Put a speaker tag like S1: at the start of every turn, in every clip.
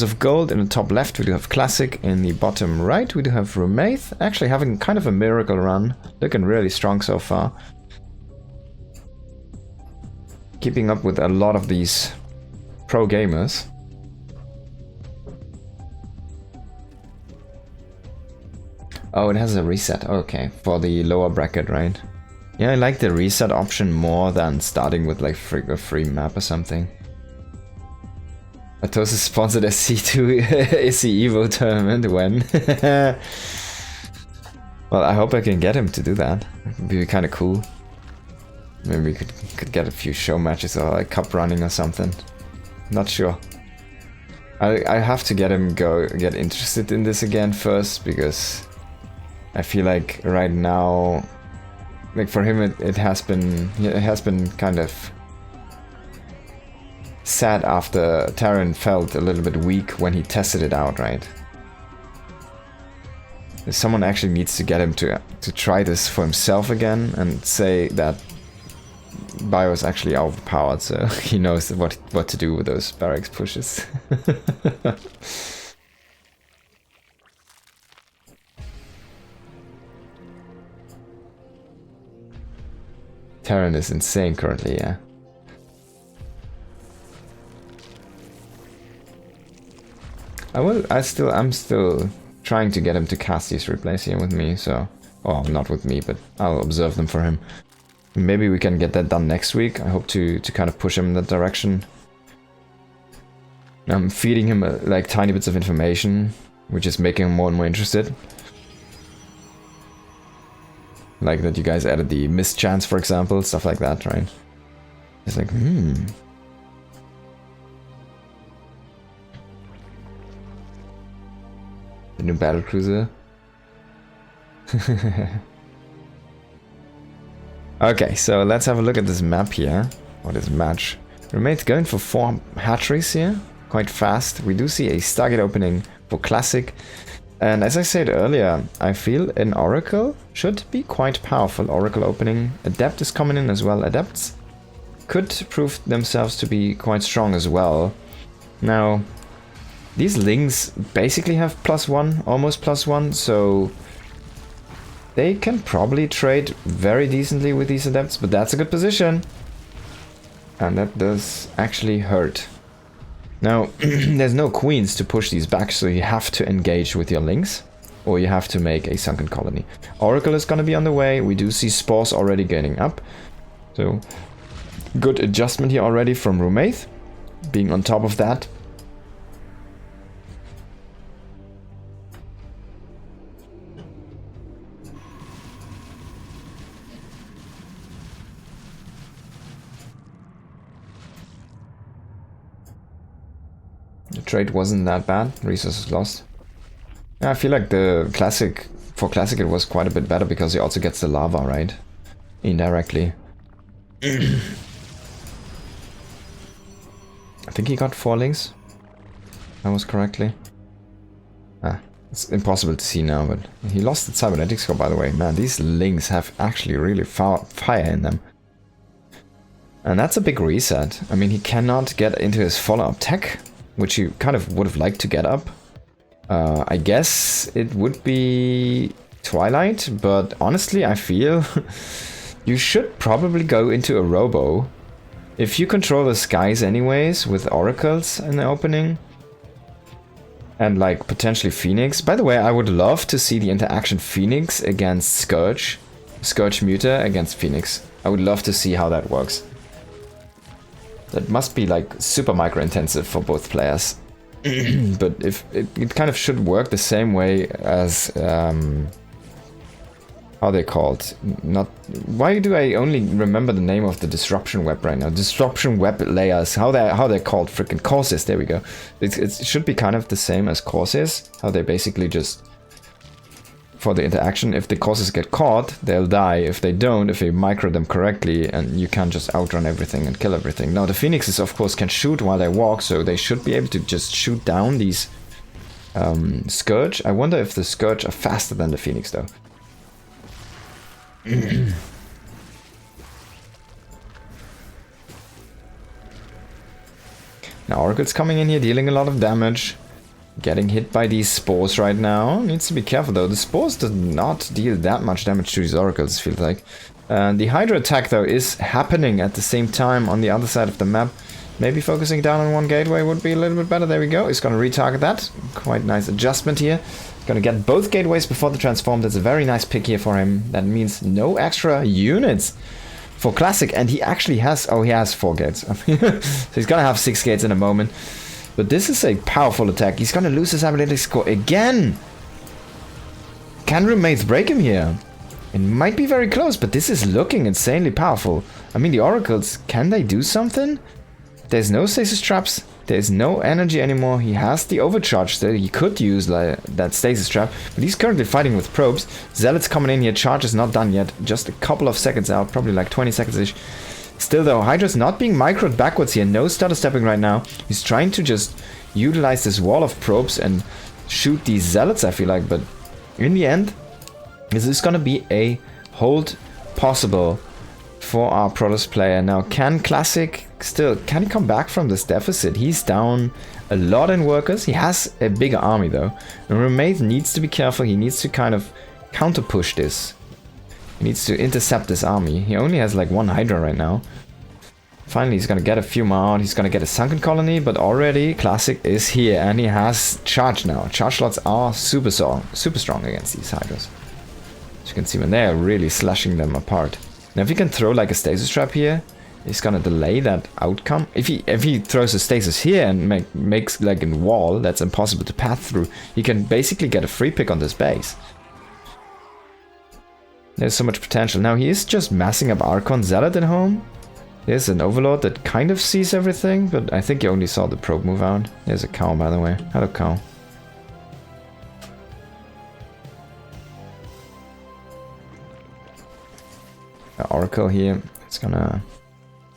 S1: of gold. In the top left, we do have Classic. In the bottom right, we do have Rumeith. Actually having kind of a miracle run. Looking really strong so far. Keeping up with a lot of these pro gamers. Oh, it has a reset. Okay, for the lower bracket, right? Yeah, I like the reset option more than starting with like a free map or something. Atos is sponsored SC2 SC Evo tournament when? Well, I hope I can get him to do that. It would be kind of cool. Maybe we could get a few show matches or like cup running or something. Not sure. I have to get him get interested in this again first, because I feel like right now, like for him it has been kind of sad after Terran felt a little bit weak when he tested it out, right? Someone actually needs to get him to try this for himself again and say that Bio is actually overpowered, so he knows what to do with those barracks pushes. Terran is insane currently, yeah. I'm still trying to get him to cast these replays here with me, so... Well, not with me, but I'll observe them for him. Maybe we can get that done next week. I hope to kind of push him in that direction. I'm feeding him like tiny bits of information, which is making him more and more interested. Like that you guys added the missed chance, for example, stuff like that, right? It's like, The new battlecruiser. Okay, so let's have a look at this map here. What is match? Rumeith going for 4 hatcheries here, quite fast. We do see a Stargate opening for Classic. And as I said earlier, I feel an Oracle should be quite powerful. Oracle opening. Adept is coming in as well. Adepts could prove themselves to be quite strong as well. Now, these Lings basically have +1, almost +1, so they can probably trade very decently with these Adepts, but that's a good position. And that does actually hurt. Now, there's no queens to push these back, so you have to engage with your Lings, or you have to make a sunken colony. Oracle is going to be on the way. We do see spores already getting up. So, good adjustment here already from Rumeith, being on top of that. The trade wasn't that bad. Resources lost. Yeah, I feel like the Classic, for Classic it was quite a bit better because he also gets the lava, right? Indirectly. I think he got 4 Lings. That was correctly. Ah, it's impossible to see now, but he lost the cybernetic score, by the way. Man, these Lings have actually really fire in them. And that's a big reset. I mean, he cannot get into his follow-up tech, which you kind of would have liked to get up. I guess it would be Twilight, but honestly I feel you should probably go into a Robo. If you control the skies anyways with Oracles in the opening, and like potentially Phoenix. By the way, I would love to see the interaction Phoenix against Scourge. Scourge Muta against Phoenix. I would love to see how that works. That must be like super micro intensive for both players. But if it kind of should work the same way as how they called. Not why do I only remember the name of the disruption web right now? Disruption web layers. How they're called? Freaking courses. There we go. It should be kind of the same as courses. How they basically just, for the interaction, if the courses get caught, they'll die. If they don't, if you micro them correctly, and you can't just outrun everything and kill everything. Now the Phoenixes, of course, can shoot while they walk, so they should be able to just shoot down these Scourge. I wonder if the Scourge are faster than the Phoenix, though. Now Oracle's coming in here, dealing a lot of damage. Getting hit by these spores right now. Needs to be careful though. The spores do not deal that much damage to these oracles, it feels like. The Hydra attack though is happening at the same time on the other side of the map. Maybe focusing down on one gateway would be a little bit better. There we go. He's going to retarget that. Quite nice adjustment here. Going to get both gateways before the transform. That's a very nice pick here for him. That means no extra units for Classic. And he actually has... Oh, he has 4 gates. So he's going to have 6 gates in a moment. But this is a powerful attack. He's going to lose his ability score again. Can Rumeith break him here? It might be very close, but this is looking insanely powerful. I mean, the oracles, can they do something? There's no stasis traps. There's no energy anymore. He has the overcharge that he could use that stasis trap, but he's currently fighting with probes. Zealot's coming in here. Charge is not done yet. Just a couple of seconds out, probably like 20 seconds-ish. Still though, Hydra's not being microed backwards here. No stutter stepping right now. He's trying to just utilize this wall of probes and shoot these Zealots, I feel like, but in the end, this is gonna be a hold possible for our Protoss player. Now, can Classic still, can he come back from this deficit? He's down a lot in workers. He has a bigger army though. And Rumeith needs to be careful. He needs to kind of counter push this. He needs to intercept this army. He only has like 1 Hydra right now. Finally, he's gonna get a few more out. He's gonna get a sunken colony, but already Classic is here and he has charge now. Charge slots are super strong against these Hydras. As you can see, when they are really slashing them apart. Now, if he can throw like a stasis trap here, he's gonna delay that outcome. If he throws a stasis here and makes like a wall that's impossible to pass through, he can basically get a free pick on this base. There's so much potential. Now, he is just massing up Archon Zealot at home. There's an Overlord that kind of sees everything, but I think he only saw the probe move out. There's a cow, by the way. Hello, cow. Oracle here. It's gonna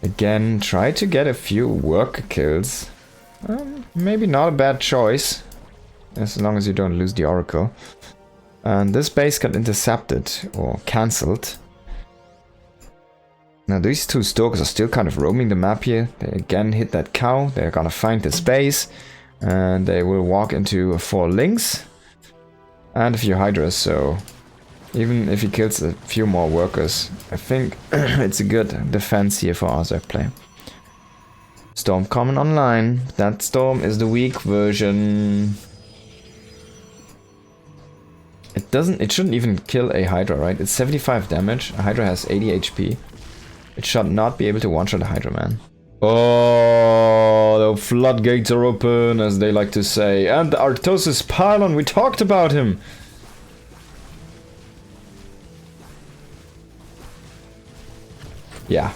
S1: again try to get a few worker kills. Maybe not a bad choice, as long as you don't lose the Oracle. And this base got intercepted or cancelled. Now these 2 Stalkers are still kind of roaming the map here. They again hit that cow. They're gonna find this base and they will walk into 4 links and a few Hydras. So even if he kills a few more workers, I think it's a good defense here for our Zerg play. Storm coming online. That Storm is the weak version. It shouldn't even kill a Hydra, right? It's 75 damage. A Hydra has 80 HP. It should not be able to one-shot a Hydra, man. Oh, the floodgates are open, as they like to say. And the Artosis Pylon, we talked about him. Yeah,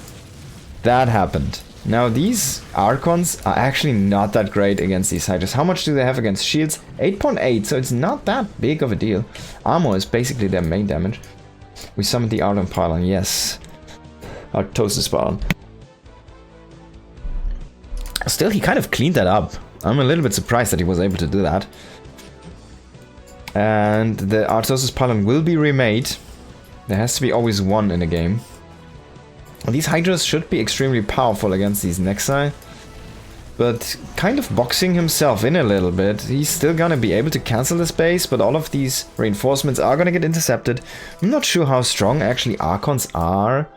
S1: that happened. Now these Archons are actually not that great against these Hydras. How much do they have against shields? 8.8, so it's not that big of a deal. Armor is basically their main damage. We summoned the Archon Pylon, yes. Artosis Pylon. Still, he kind of cleaned that up. I'm a little bit surprised that he was able to do that. And the Artosis Pylon will be remade. There has to be always 1 in a game. These Hydras should be extremely powerful against these Nexi, but kind of boxing himself in a little bit. He's still gonna be able to cancel this base, but all of these reinforcements are gonna get intercepted. I'm not sure how strong actually Archons are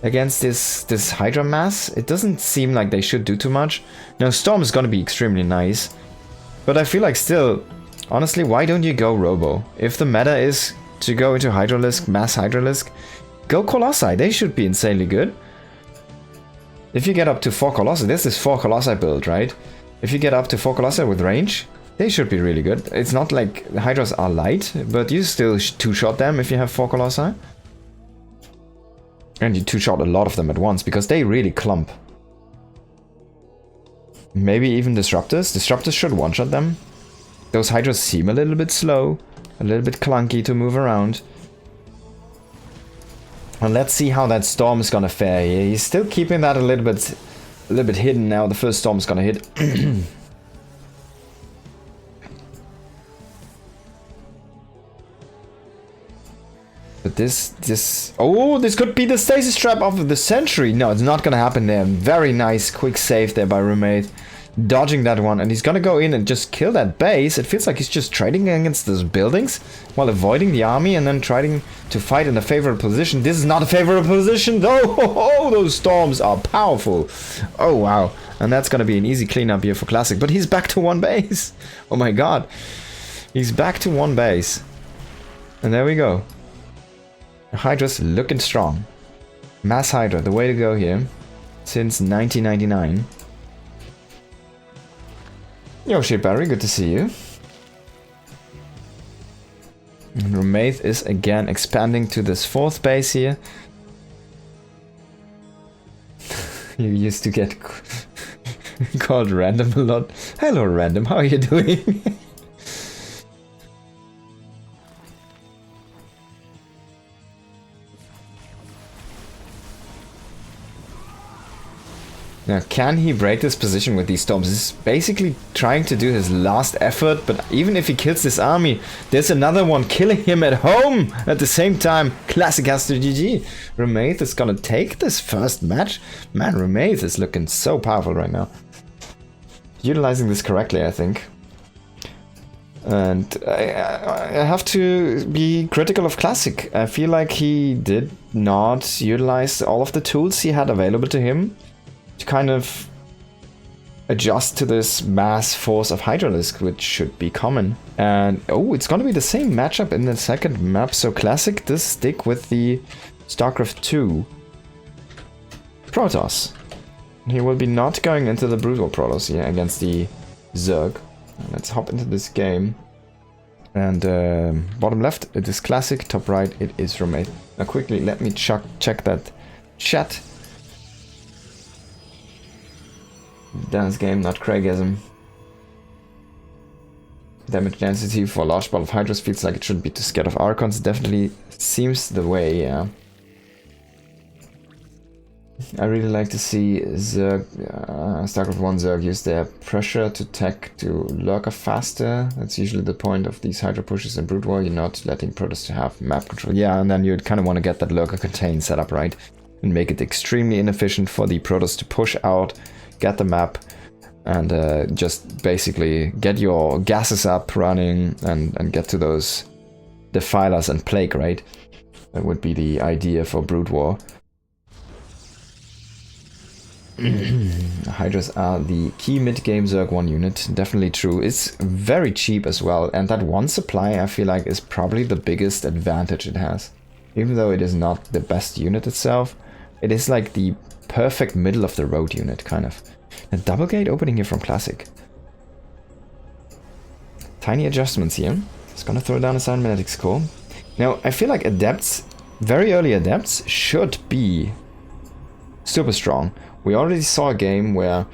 S1: against this Hydra mass. It doesn't seem like they should do too much. Now, Storm is gonna be extremely nice, but I feel like still, honestly, why don't you go Robo? If the meta is to go into Hydralisk, mass Hydralisk, go Colossi, they should be insanely good. If you get up to 4 Colossi, this is 4 Colossi build, right? If you get up to 4 Colossi with range, they should be really good. It's not like the Hydras are light, but you still 2-shot them if you have 4 Colossi. And you 2-shot a lot of them at once, because they really clump. Maybe even Disruptors. Disruptors should 1-shot them. Those Hydras seem a little bit slow, a little bit clunky to move around. And let's see how that Storm is gonna fare here. He's still keeping that a little bit hidden now. The first Storm is gonna hit. But oh, this could be the stasis trap of the century. No, it's not gonna happen there. Very nice quick save there by Rumeith. dodging that one, and he's gonna go in and just kill that base. It feels like he's just trading against those buildings while avoiding the army and then trying to fight in a favorable position. This is not a favorable position though. Oh, those storms are powerful. Oh wow, and that's gonna be an easy cleanup here for Classic, but he's back to one base. Oh my god, he's back to one base, and there we go. Hydra's looking strong. Mass Hydra, the way to go here since 1999. Yo, shit, Barry, good to see you. And Rumeith is again expanding to this 4th base here. You used to get called Random a lot. Hello, Random, how are you doing? Now, can he break this position with these storms? He's basically trying to do his last effort, but even if he kills this army, there's another one killing him at home at the same time. Classic has to GG. Rumeith is gonna take this first match. Man, Rumeith is looking so powerful right now. Utilizing this correctly, I think. And I have to be critical of Classic. I feel like he did not utilize all of the tools he had available to him to kind of adjust to this mass force of Hydralisk, which should be common. And oh, it's gonna be the same matchup in the second map. So Classic does stick with the StarCraft 2 Protoss. He will be not going into the Brutal Protoss here against the Zerg. Let's hop into this game. And bottom left it is Classic, top right it is Rumeith. Now quickly let me check that chat. Dance game, not Craigism. Damage density for a large ball of Hydras feels like it shouldn't be too scared of Archons. Definitely seems the way, yeah. I really like to see Zerg, StarCraft 1 Zerg use their pressure to tech to lurker faster. That's usually the point of these Hydra pushes in Brood War. You're not letting Protoss to have map control. Yeah, and then you'd kind of want to get that lurker contain set up right and make it extremely inefficient for the Protoss to push out, get the map, and just basically get your gases up running and get to those defilers and plague, right? That would be the idea for Brood War. Hydras are the key mid-game Zerg 1 unit, definitely true. It's very cheap as well, and that one supply I feel like is probably the biggest advantage it has. Even though it is not the best unit itself, it is like the perfect middle of the road unit, kind of. A double gate opening here from Classic. Tiny adjustments here. It's gonna throw down a cybernetics core. Now, I feel like adepts, very early adepts, should be super strong. We already saw a game where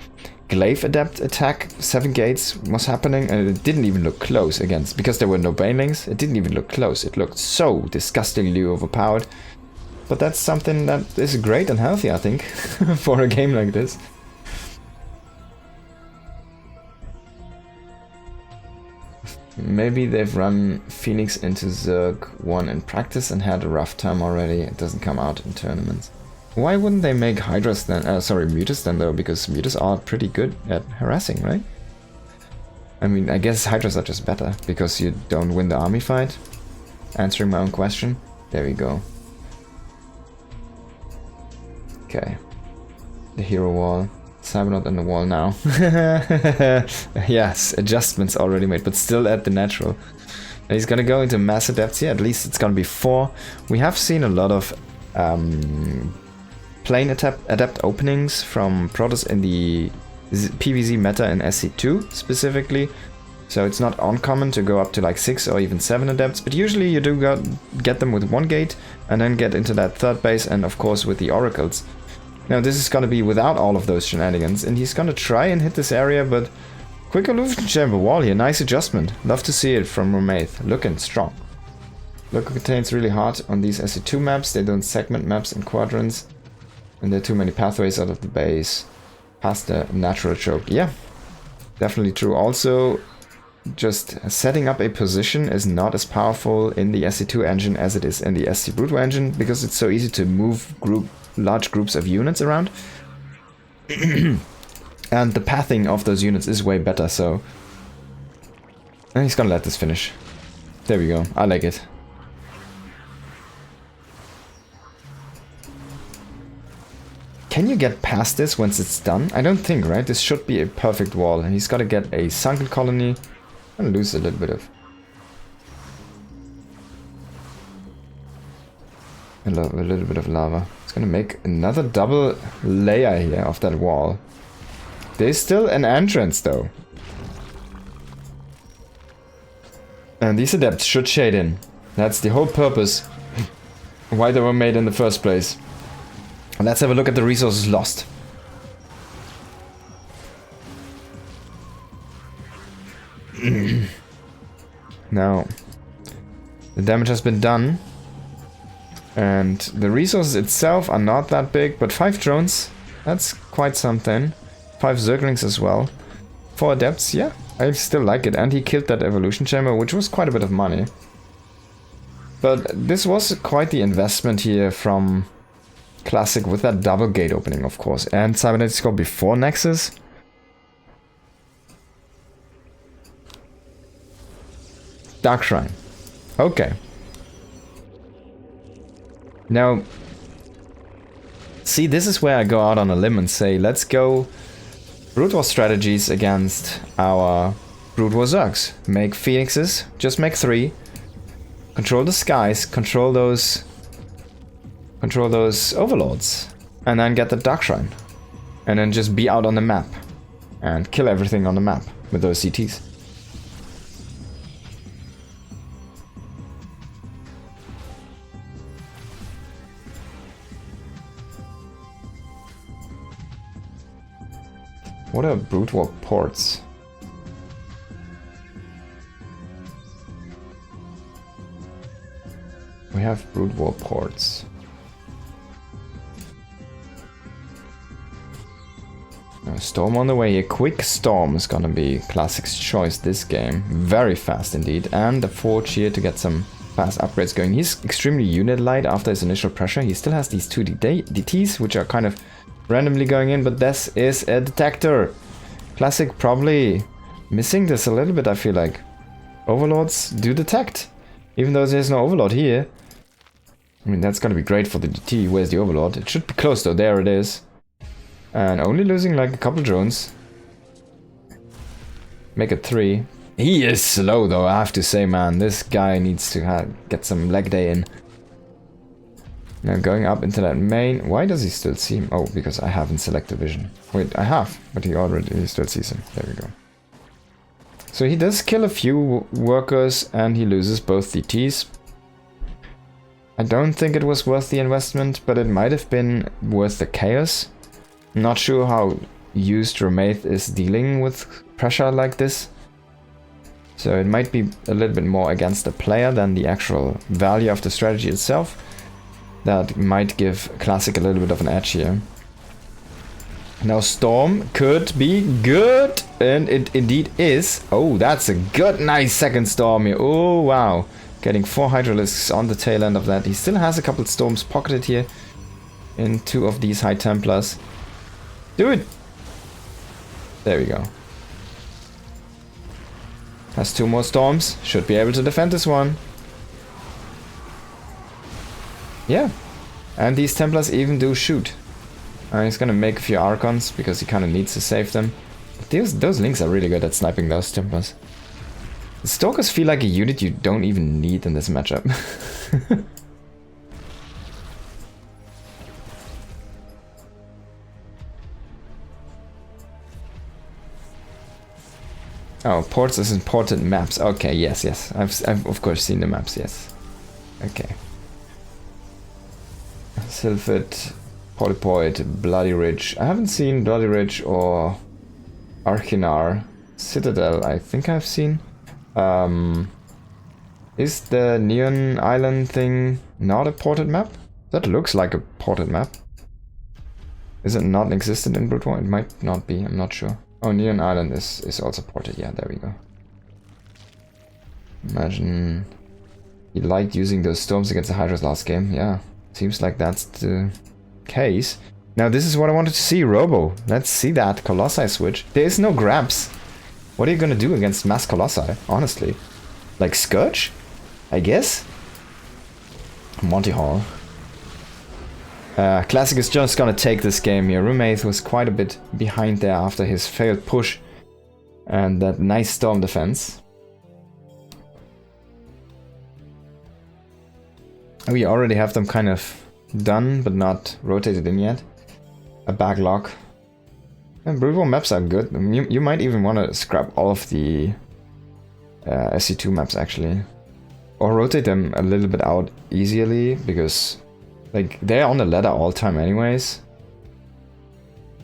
S1: Glaive Adept attack 7 gates was happening, and it didn't even look close against, because there were no banelings, it didn't even look close. It looked so disgustingly overpowered. But that's something that is great and healthy, I think, for a game like this. Maybe they've run Phoenix into Zerg 1 in practice and had a rough time already. It doesn't come out in tournaments. Why wouldn't they make Hydras then? Mutas then though, because Mutas are pretty good at harassing, right? I mean, I guess Hydras are just better, because you don't win the army fight. Answering my own question. There we go. Okay. The hero wall. Cybernaut on the wall now. Yes, adjustments already made, but still at the natural. And he's gonna go into mass adepts here, at least it's gonna be 4. We have seen a lot of plane adept openings from Protoss in the PvZ meta in SC2 specifically. So it's not uncommon to go up to like 6 or even 7 adepts, but usually you do get them with 1 gate and then get into that 3rd base, and of course with the oracles. Now this is gonna be without all of those shenanigans, and he's gonna try and hit this area, but quick illusion chamber wall here, nice adjustment. Love to see it from Rumeith, looking strong. Lurker contains really hard on these SC2 maps. They don't segment maps in quadrants, and there are too many pathways out of the base past the natural choke. Yeah, definitely true. Also, just setting up a position is not as powerful in the SC2 engine as it is in the SC Brute engine, because it's so easy to move large groups of units around. And the pathing of those units is way better, so... And he's gonna let this finish. There we go, I like it. Can you get past this once it's done? I don't think, right? This should be a perfect wall, and he's gotta get a sunken colony. I'm gonna lose a little bit of... A little bit of lava. It's gonna make another double layer here of that wall. There's still an entrance, though. And these adepts should shade in. That's the whole purpose why they were made in the first place. Let's have a look at the resources lost. Now, the damage has been done. And the resources itself are not that big, but 5 drones, that's quite something. 5 zerglings as well. 4 adepts, yeah, I still like it. And he killed that evolution chamber, which was quite a bit of money. But this was quite the investment here from Classic with that double gate opening, of course. And cybernetics core before Nexus. Dark Shrine. Okay. Now, see, this is where I go out on a limb and say, let's go Brood War strategies against our Brood War Zergs. Make Phoenixes, just make 3. Control the skies, control those overlords. And then get the Dark Shrine. And then just be out on the map. And kill everything on the map with those CTs. What are Brood War ports? We have Brood War ports. A storm on the way. A quick storm is gonna be Classic's choice this game. Very fast indeed. And a forge here to get some fast upgrades going. He's extremely unit light after his initial pressure. He still has these 2 DTs, which are kind of randomly going in, but this is a detector. Classic probably missing this a little bit, I feel like. Overlords do detect, even though there's no overlord here. I mean, that's gonna be great for the DT. Where's the overlord? It should be close though, there it is. And only losing like a couple drones. Make it 3. He is slow though, I have to say, man. This guy needs to get some leg day in. Now going up into that main. Why does he still see him? Oh, because I haven't selected vision. Wait, I have, but he still sees him. There we go. So he does kill a few workers and he loses both DTs. I don't think it was worth the investment, but it might have been worth the chaos. Not sure how used Rumeith is dealing with pressure like this. So it might be a little bit more against the player than the actual value of the strategy itself. That might give Classic a little bit of an edge here. Now Storm could be good, and it indeed is. Oh, that's a good, nice second Storm here. Oh, wow. Getting 4 Hydralisks on the tail end of that. He still has a couple of Storms pocketed here in 2 of these High Templars. Do it! There we go. Has 2 more Storms. Should be able to defend this one. Yeah, and these Templars even do shoot. He's gonna make a few Archons because he kind of needs to save them. But those Lings are really good at sniping those Templars. The Stalkers feel like a unit you don't even need in this matchup. Oh, ports is important maps. Okay, yes. I've of course seen the maps, yes. Okay. Sylphid, Polypoid, Bloody Ridge. I haven't seen Bloody Ridge or Archinar. Citadel, I think I've seen. Is the Neon Island thing not a ported map? That looks like a ported map. Is it not existent in Brood War? It might not be, I'm not sure. Oh, Neon Island is also ported. Yeah, there we go. Imagine he liked using those storms against the Hydras last game. Yeah, seems like that's the case. Now this is what I wanted to see, Robo. Let's see that Colossi switch. There is no grabs. What are you gonna do against mass Colossi, honestly? Like Scourge? I guess? Monty Hall. Classic is just gonna take this game here. Rumeith was quite a bit behind there after his failed push. And that nice storm defense. We already have them kind of done, but not rotated in yet. A backlog. And Brute War maps are good. You might even want to scrap all of the SC2 maps actually. Or rotate them a little bit out easily, because like they're on the ladder all time anyways.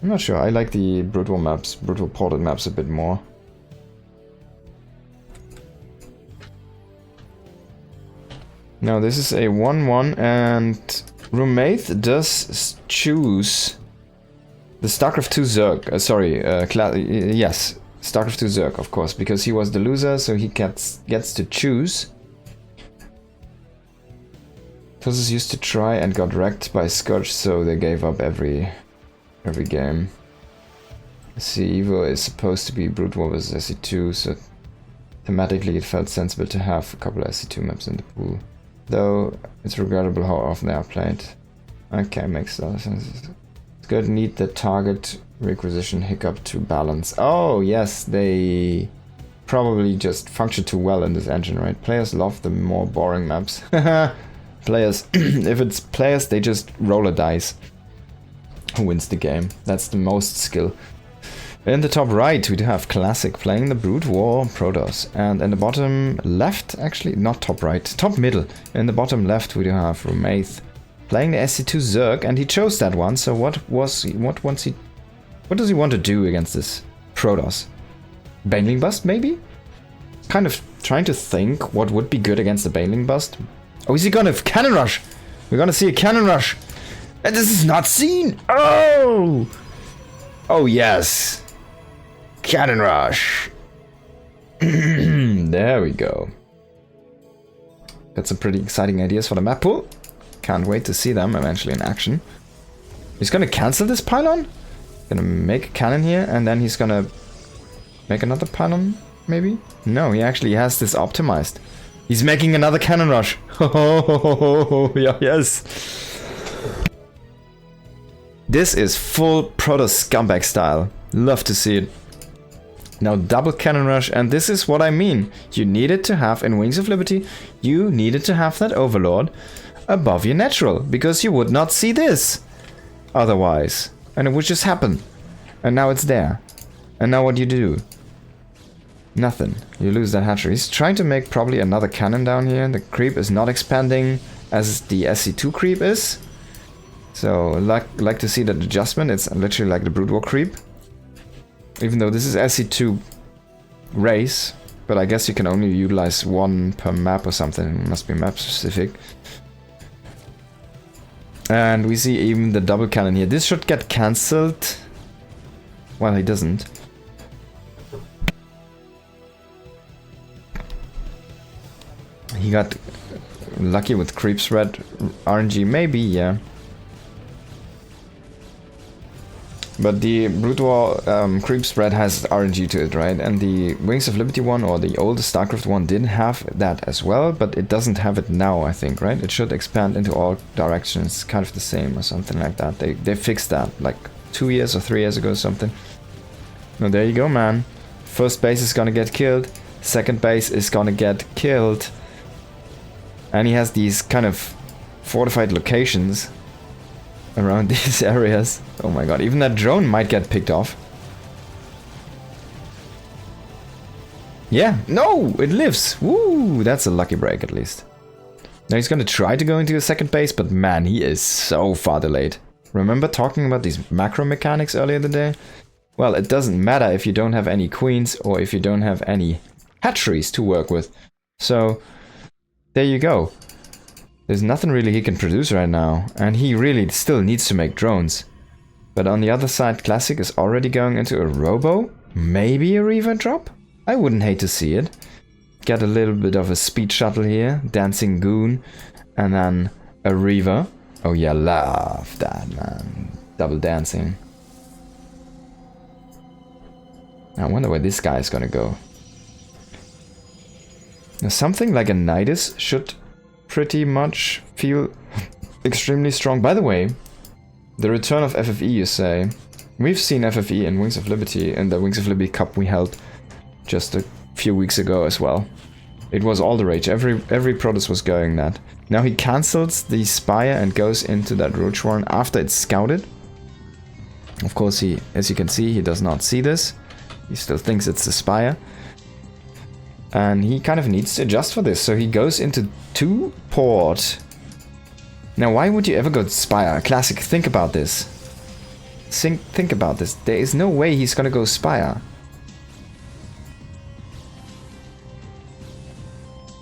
S1: I'm not sure, I like the Brute War maps, Brute War ported maps a bit more. Now this is a 1-1 and Rumeith does choose the StarCraft 2 Zerg. Yes, StarCraft 2 Zerg, of course, because he was the loser, so he gets to choose. Protoss used to try and got wrecked by Scourge, so they gave up every game. SC Evo is supposed to be Brute War vs SC2, so thematically it felt sensible to have a couple of SC2 maps in the pool. Though it's regrettable how often they are played. Okay, makes a lot of sense. It's good, need the target requisition hiccup to balance. Oh yes, they probably just function too well in this engine, right? Players love the more boring maps. Players, if it's players, they just roll a dice. Who wins the game? That's the most skill. In the top right, we do have Classic playing the Brute War Protoss. And in the bottom left, actually, not top right, top middle. In the bottom left, we do have Rumeith playing the SC2 Zerg, and he chose that one. So what does he want to do against this Protoss? Baneling Bust, maybe? Kind of trying to think what would be good against the Baneling Bust. Oh, is he gonna Cannon Rush? We're gonna see a Cannon Rush. And this is not seen. Oh! Oh, yes. Cannon Rush. There we go. Got some pretty exciting ideas for the map pool. Can't wait to see them eventually in action. He's gonna cancel this pylon? Gonna make a cannon here, and then he's gonna make another pylon, maybe? No, he actually has this optimized. He's making another Cannon Rush. Oh, yeah, yes. This is full Protoss scumbag style. Love to see it. Now double Cannon Rush, and this is what I mean. You needed to have, in Wings of Liberty, you needed to have that Overlord above your natural, because you would not see this otherwise. And it would just happen. And now it's there. And now what do you do? Nothing. You lose that hatchery. He's trying to make probably another cannon down here. The creep is not expanding as the SC2 creep is. So, like to see that adjustment. It's literally like the Brood War creep. Even though this is SC2 race, but I guess you can only utilize one per map or something. It must be map specific. And we see even the double cannon here. This should get cancelled. Well, he doesn't. He got lucky with creep spread RNG, maybe, yeah. But the Brute War creep spread has RNG to it, right? And the Wings of Liberty one, or the oldest StarCraft one, didn't have that as well, but it doesn't have it now, I think, right? It should expand into all directions, kind of the same or something like that. They fixed that like 2 years or 3 years ago or something. Now there you go, man. First base is gonna get killed, second base is gonna get killed. And he has these kind of fortified locations around these areas. Oh my god, even that drone might get picked off. Yeah, no, it lives. Woo, that's a lucky break at least. Now he's gonna try to go into a second base, but man, he is so far delayed. Remember talking about these macro mechanics earlier today? Well, it doesn't matter if you don't have any queens or if you don't have any hatcheries to work with. So, there you go. There's nothing really he can produce right now, and he really still needs to make drones. But on the other side, Classic is already going into a Robo, maybe a Reaver drop? I wouldn't hate to see it. Get a little bit of a speed shuttle here, Dancing Goon, and then a Reaver. Oh yeah, love that, man. Double dancing. I wonder where this guy is gonna go. Now, something like a Nidus should pretty much feel extremely strong. By the way, the return of FFE, you say. We've seen FFE in Wings of Liberty, in the Wings of Liberty Cup we held just a few weeks ago as well. It was all the rage. Every Protoss was going that. Now he cancels the Spire and goes into that Roach Warren after it's scouted. Of course, he, as you can see, he does not see this. He still thinks it's the Spire. And he kind of needs to adjust for this. So he goes into 2 port. Now, why would you ever go to Spire? Classic, think about this. Think about this. There is no way he's gonna go Spire.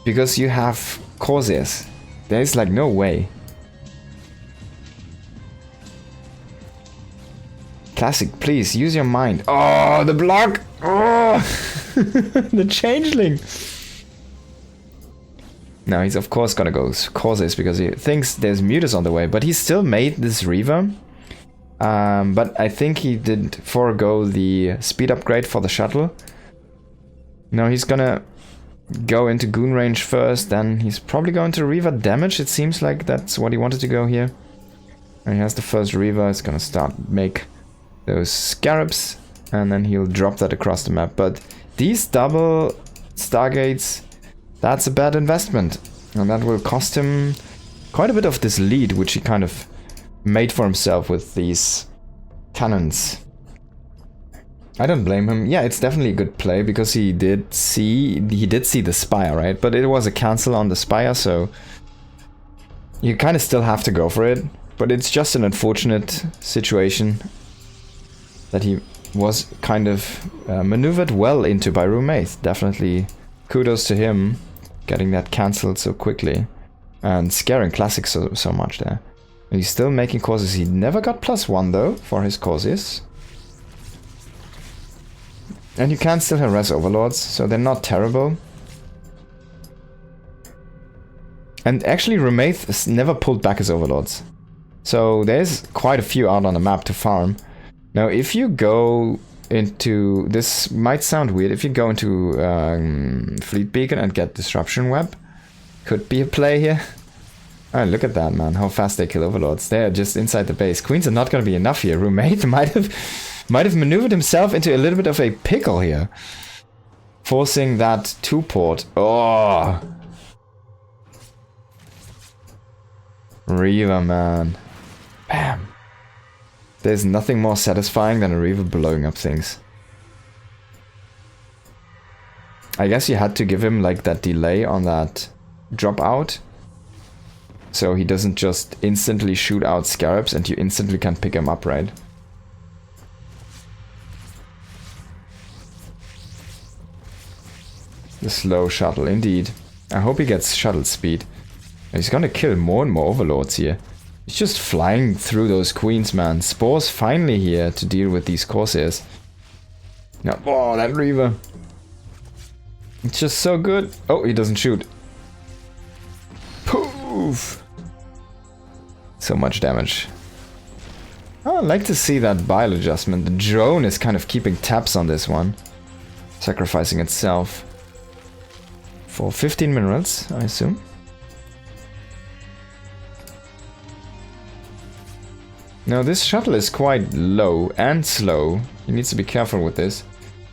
S1: Because you have Corsairs. There is like no way. Classic, please, use your mind. Oh, the block! Oh! The changeling! Now he's of course gonna go Corsairs because he thinks there's Mutas on the way. But he still made this Reaver. But I think he did forego the speed upgrade for the shuttle. Now he's gonna go into Goon range first, then he's probably going to Reaver damage. It seems like that's what he wanted to go here. And he has the first Reaver, it's gonna start make those Scarabs, and then he'll drop that across the map. But these double Stargates, that's a bad investment. And that will cost him quite a bit of this lead, which he kind of made for himself with these cannons. I don't blame him. Yeah, it's definitely a good play because he did see the Spire, right? But it was a cancel on the Spire, so you kind of still have to go for it. But it's just an unfortunate situation that he was kind of maneuvered well into by Rumeith. Definitely kudos to him getting that cancelled so quickly and scaring Classic so much there. And he's still making courses. He never got +1 though for his courses. And you can still harass Overlords, so they're not terrible. And actually Rumeith has never pulled back his Overlords. So there's quite a few out on the map to farm. Now if you go into... This might sound weird. If you go into Fleet Beacon and get Disruption Web, could be a play here. Oh, look at that, man. How fast they kill Overlords. They're just inside the base. Queens are not going to be enough here. Rumeith might have maneuvered himself into a little bit of a pickle here. Forcing that 2-port. Oh! Reaver, man. Bam. There's nothing more satisfying than a Reaver blowing up things. I guess you had to give him like that delay on that dropout. So he doesn't just instantly shoot out Scarabs and you instantly can pick him up, right? The slow shuttle, indeed. I hope he gets shuttle speed. He's gonna kill more and more Overlords here. He's just flying through those Queens, man. Spore's finally here to deal with these Corsairs. Now, oh, that Reaver. It's just so good. Oh, he doesn't shoot. Poof! So much damage. Oh, I'd like to see that bile adjustment. The drone is kind of keeping tabs on this one. Sacrificing itself. For 15 minerals, I assume. Now this shuttle is quite low and slow. He needs to be careful with this.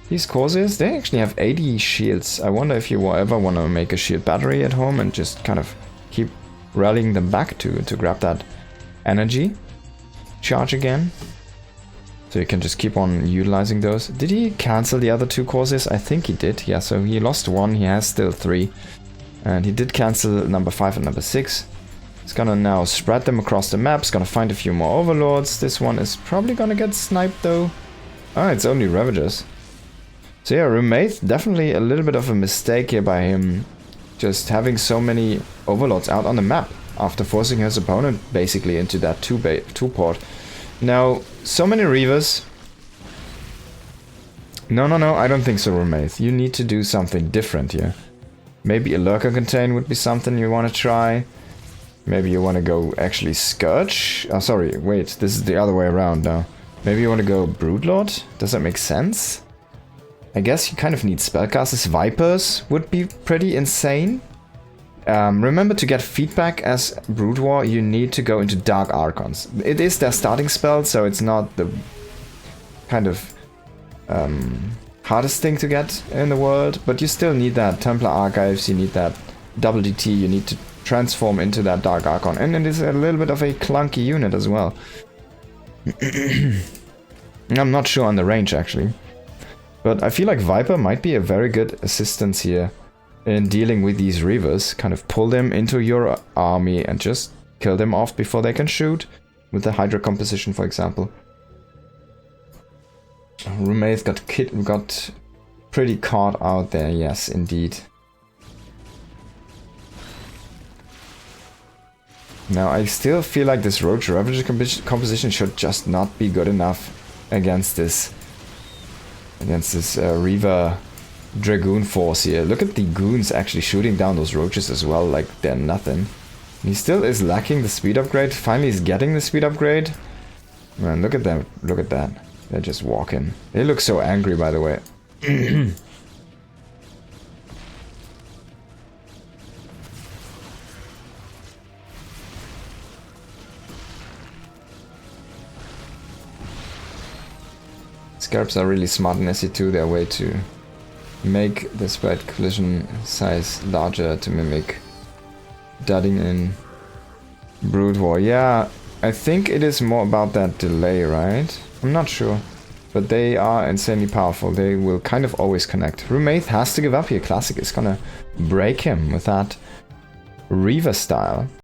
S1: These Corsairs, they actually have 80 shields. I wonder if you ever want to make a shield battery at home and just kind of keep rallying them back to grab that energy charge again. So you can just keep on utilizing those. Did he cancel the other 2 Corsairs? I think he did. Yeah, so he lost 1, he has still 3. And he did cancel number 5 and number 6. He's gonna now spread them across the map. He's gonna find a few more Overlords. This one is probably gonna get sniped though. Ah, it's only Ravagers. So yeah, Rumeith, definitely a little bit of a mistake here by him. Just having so many Overlords out on the map. After forcing his opponent basically into that 2-port. Now, so many Reavers. No, I don't think so, Rumeith. You need to do something different here. Maybe a Lurker Contain would be something you want to try. Maybe you want to go actually Scourge? Oh, sorry, wait, this is the other way around now. Maybe you want to go Broodlord? Does that make sense? I guess you kind of need spellcasters. Vipers would be pretty insane. Remember, to get feedback as Brood War, you need to go into Dark Archons. It is their starting spell, so it's not the kind of hardest thing to get in the world, but you still need that Templar Archives, you need that double DT, you need to transform into that Dark Archon, and it is a little bit of a clunky unit as well. I'm not sure on the range actually, but I feel like Viper might be a very good assistance here in dealing with these Reavers. Kind of pull them into your army and just kill them off before they can shoot, with the Hydra composition, for example. Rumeith got pretty caught out there, yes, indeed. Now, I still feel like this Roach Ravager composition should just not be good enough against this Reaver Dragoon force here. Look at the goons actually shooting down those roaches as well, like they're nothing. He still is lacking the speed upgrade. Finally, he's getting the speed upgrade. Man, look at them. Look at that. They're just walking. They look so angry, by the way. Scarabs are really smart in SC2. They're a way to make the spread collision size larger to mimic dudding in Brood War. Yeah, I think it is more about that delay, right? I'm not sure. But they are insanely powerful. They will kind of always connect. Rumeith has to give up here. Classic is gonna break him with that Reaver style.